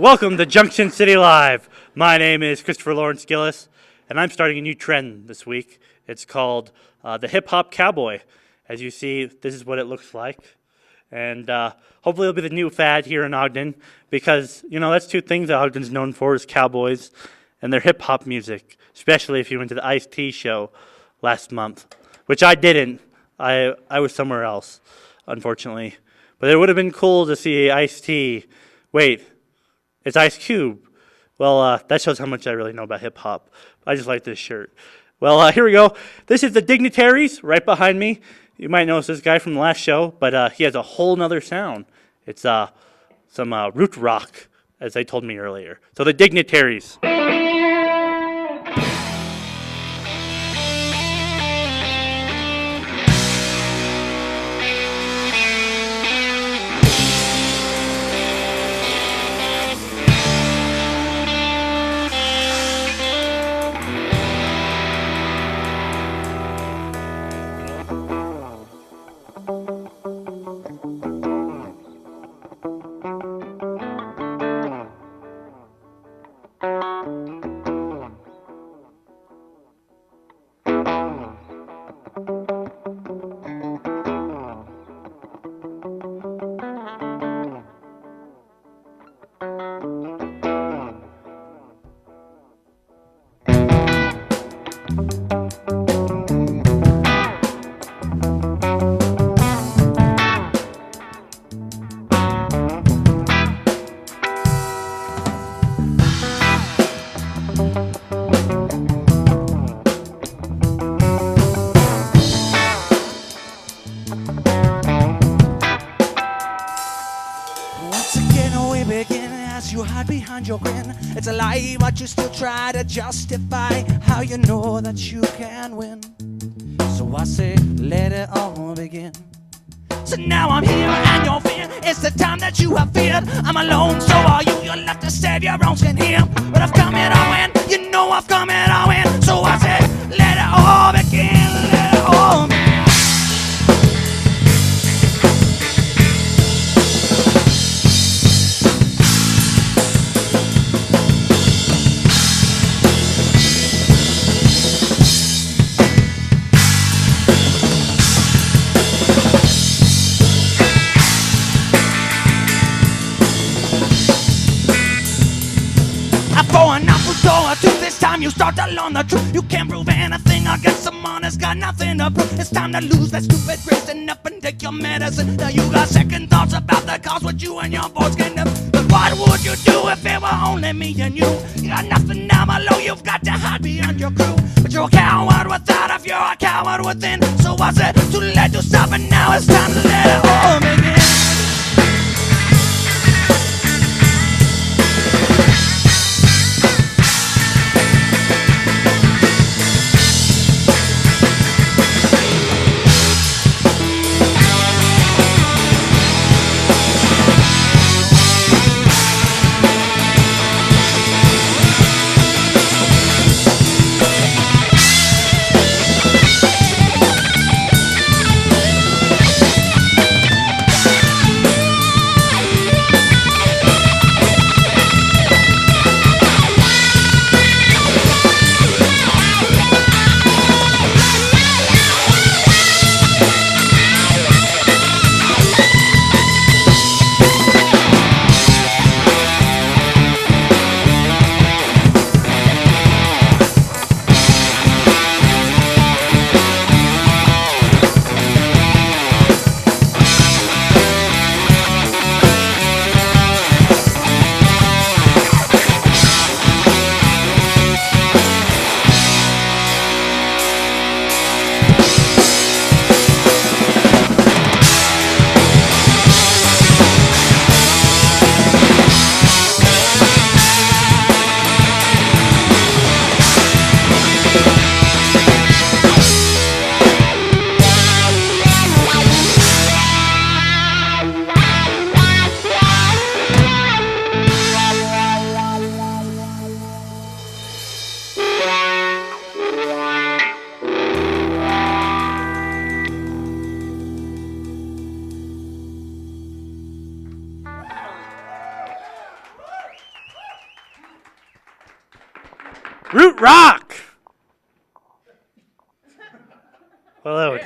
Welcome to Junction City Live. My name is Christopher Lawrence Gillis, and I'm starting a new trend this week. It's called the Hip Hop Cowboy. As you see, this is what it looks like. And hopefully it'll be the new fad here in Ogden because, you know, that's two things that Ogden's known for is cowboys and their hip hop music, especially if you went to the Ice-T show last month, which I didn't. I was somewhere else, unfortunately. But it would have been cool to see Ice-T. Wait, it's Ice Cube. Well, that shows how much I really know about hip hop. I just like this shirt. Well, here we go. This is the Dignitaries right behind me. You might notice this guy from the last show, but he has a whole nother sound. It's some root rock, as they told me earlier. So the Dignitaries. You hide behind your grin. It's a lie, but you still try to justify how you know that you can win. So I say, let it all begin. So now I'm here and you're fear. It's the time that you have feared. I'm alone, so are you. You're left to save your own skin here. But I've come here to win. You know I've come here to win. So I say, let it all begin. Let it all begin. For an apple door to this time you start to learn the truth. You can't prove anything against someone that's got nothing to prove. It's time to lose that stupid racing up and take your medicine. Now you got second thoughts about the cause what you and your boys can do. But what would you do if it were only me and you? You got nothing down below, you've got to hide behind your crew. But you're a coward without if you're a coward within. So I said to let you stop and now it's time to let it all begin. Root Rock! Hello.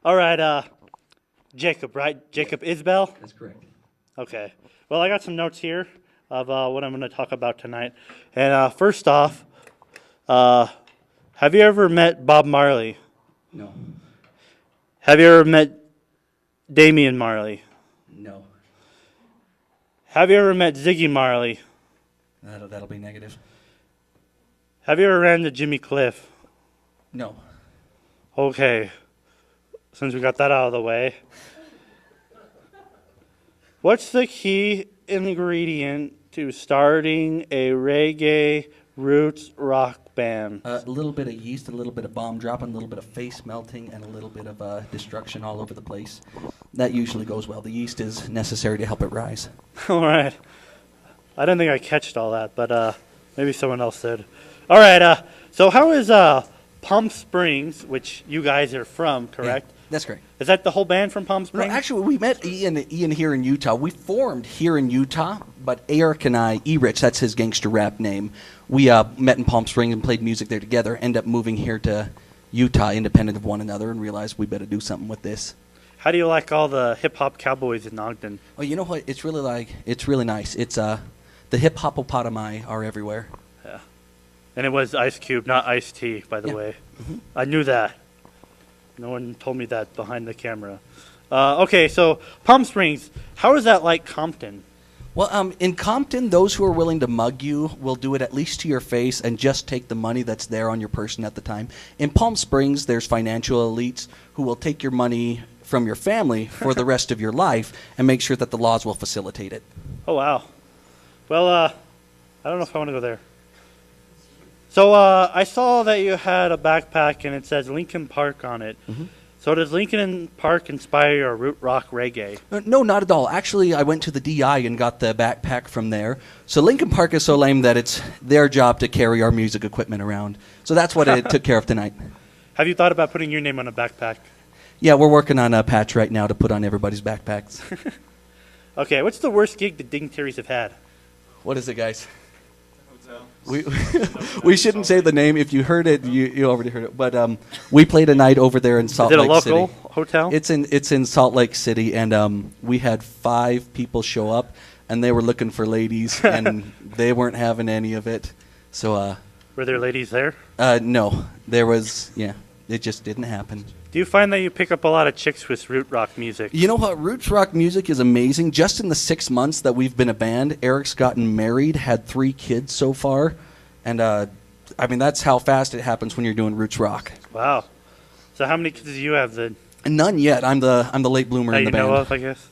All right, Jacob, right? Jacob Isbell? That's correct. Okay. Well, I got some notes here of what I'm going to talk about tonight. And first off, have you ever met Bob Marley? No. Have you ever met Damian Marley? No. Have you ever met Ziggy Marley? That'll be negative. Have you ever ran into Jimmy Cliff? No. Okay. Since we got that out of the way. What's the key ingredient to starting a reggae roots rock band? A little bit of yeast, a little bit of bomb dropping, a little bit of face melting, and a little bit of destruction all over the place. That usually goes well. The yeast is necessary to help it rise. All right. I didn't think I catched all that, but maybe someone else did. All right. So how is Palm Springs, which you guys are from, correct? Yeah, that's correct. Is that the whole band from Palm No, Springs? actually, we met Ian here in Utah. We formed here in Utah, but Eric and I, E-Rich, that's his gangster rap name, we met in Palm Springs and played music there together, ended up moving here to Utah independent of one another and realized we better do something with this. How do you like all the hip-hop cowboys in Ogden? Oh, you know what? It's really nice. It's the hip hopopotami are everywhere. Yeah. And it was Ice Cube, not Ice-T, by the Yeah. way. I knew that. No one told me that behind the camera. Okay, so Palm Springs, how is that like Compton? Well, in Compton, those who are willing to mug you will do it at least to your face and just take the money that's there on your person at the time. In Palm Springs, there's financial elites who will take your money from your family for the rest of your life and make sure that the laws will facilitate it. Oh, wow. Well, I don't know if I want to go there. So I saw that you had a backpack and it says Lincoln Park on it. Mm-hmm. So does Lincoln Park inspire your root rock reggae? No, not at all. Actually, I went to the DI and got the backpack from there. So Lincoln Park is so lame that it's their job to carry our music equipment around. So that's what it took care of tonight. Have you thought about putting your name on a backpack? Yeah, we're working on a patch right now to put on everybody's backpacks. Okay, what's the worst gig the Dignitaries have had? What is it, guys? We shouldn't say the name. If you heard it, you already heard it. But we played a night over there in Salt Lake City. Is it a local hotel? It's in Salt Lake City, and we had 5 people show up, and they were looking for ladies, and they weren't having any of it. So Were there ladies there? no, there was it just didn't happen. Do you find that you pick up a lot of chicks with root rock music? You know what? Roots rock music is amazing. Just in the 6 months that we've been a band, Eric's gotten married, had 3 kids so far, and I mean that's how fast it happens when you're doing roots rock. Wow. So how many kids do you have then? None yet. I'm the late bloomer That in you the band. know of, I guess.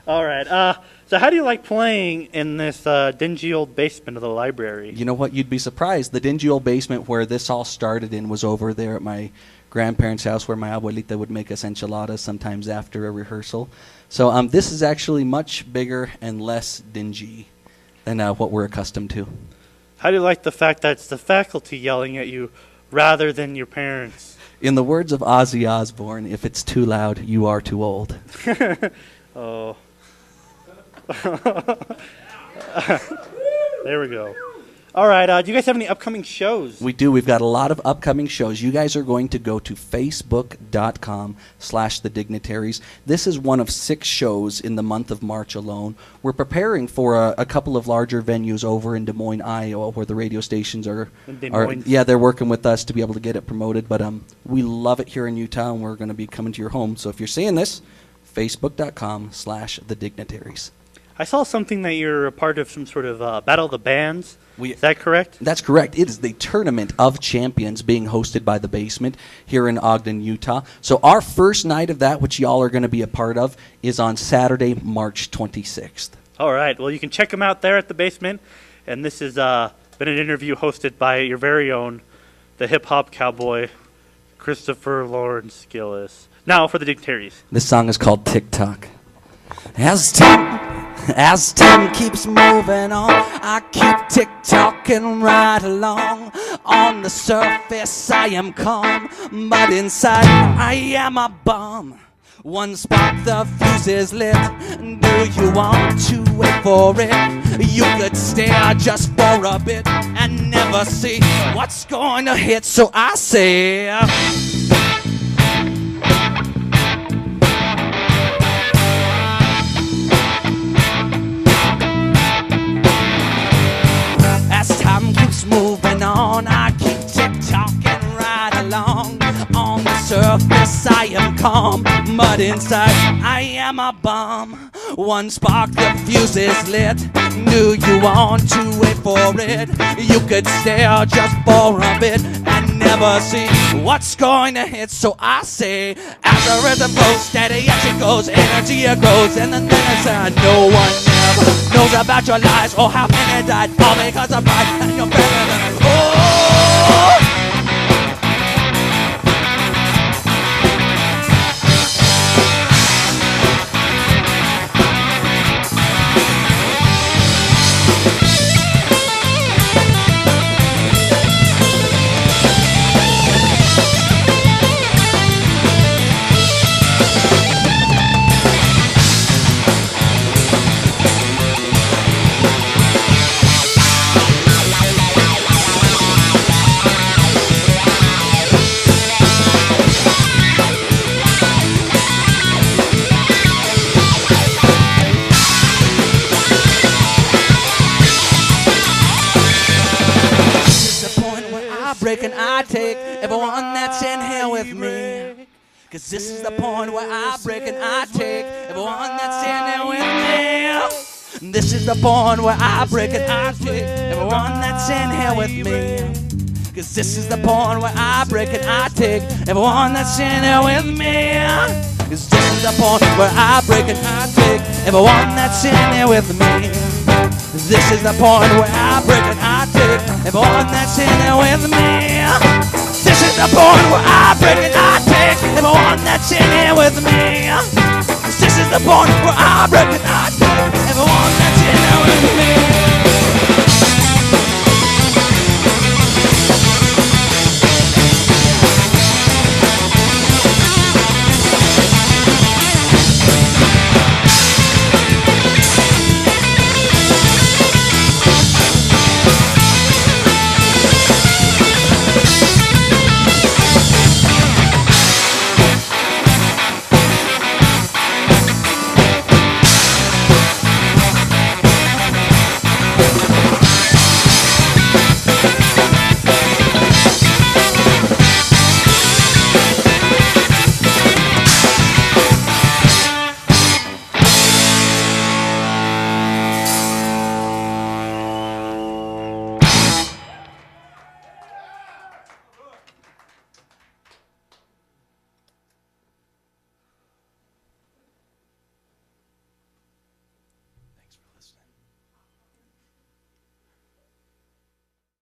All right. So how do you like playing in this dingy old basement of the library? You know what? You'd be surprised. The dingy old basement where this all started in was over there at my grandparents' house where my abuelita would make us enchiladas sometimes after a rehearsal. So this is actually much bigger and less dingy than what we're accustomed to. How do you like the fact that it's the faculty yelling at you rather than your parents? In the words of Ozzy Osbourne, if it's too loud, you are too old. Oh. There we go. All right. Do you guys have any upcoming shows? We do. We've got a lot of upcoming shows. You guys are going to go to facebook.com/thedignitaries. This is one of 6 shows in the month of March alone. We're preparing for a couple of larger venues over in Des Moines, Iowa, where the radio stations are they're working with us to be able to get it promoted. But we love it here in Utah, and we're going to be coming to your home. So if you're seeing this, facebook.com/thedignitaries. I saw something that you're a part of some sort of Battle of the Bands. Is that correct? That's correct. It is the Tournament of Champions being hosted by The Basement here in Ogden, Utah. So our first night of that, which y'all are going to be a part of, is on Saturday, March 26th. All right. Well, you can check them out there at The Basement. And this has been an interview hosted by your very own, the hip-hop cowboy, Christopher Lawrence Gillis. Now for the Dignitaries. This song is called TikTok. As time keeps moving on, I keep tick-tocking right along. On the surface I am calm, but inside I am a bomb. One spark, the fuse is lit. Do you want to wait for it? You could stare just for a bit and never see what's going to hit. So I say, as time keeps moving on, I keep tick-tocking right along. On the surface I am calm, but inside I am a bomb. One spark, the fuse is lit. Do you want to wait for it? You could stare just for a bit and never see what's going to hit. So I say, as the rhythm goes, steady as it goes, energy it grows. And the thing is that no one ever knows about your lies or how many died, all because of pride and you're better than us. Oh! Break and I take everyone that's in here with me. Cause this is the point where I break and I take everyone that's in here with me. This is the point where I break and I take everyone that's in here with me. Cause this is the point where I break and I take everyone that's in here with me. Cause this is the point where I break and I take everyone that's in here with me. This is the point where I break and I take everyone that's in there with me. This is the point where I break and I take everyone that's in here with me. This is the point where I break and I take everyone that's in there with me.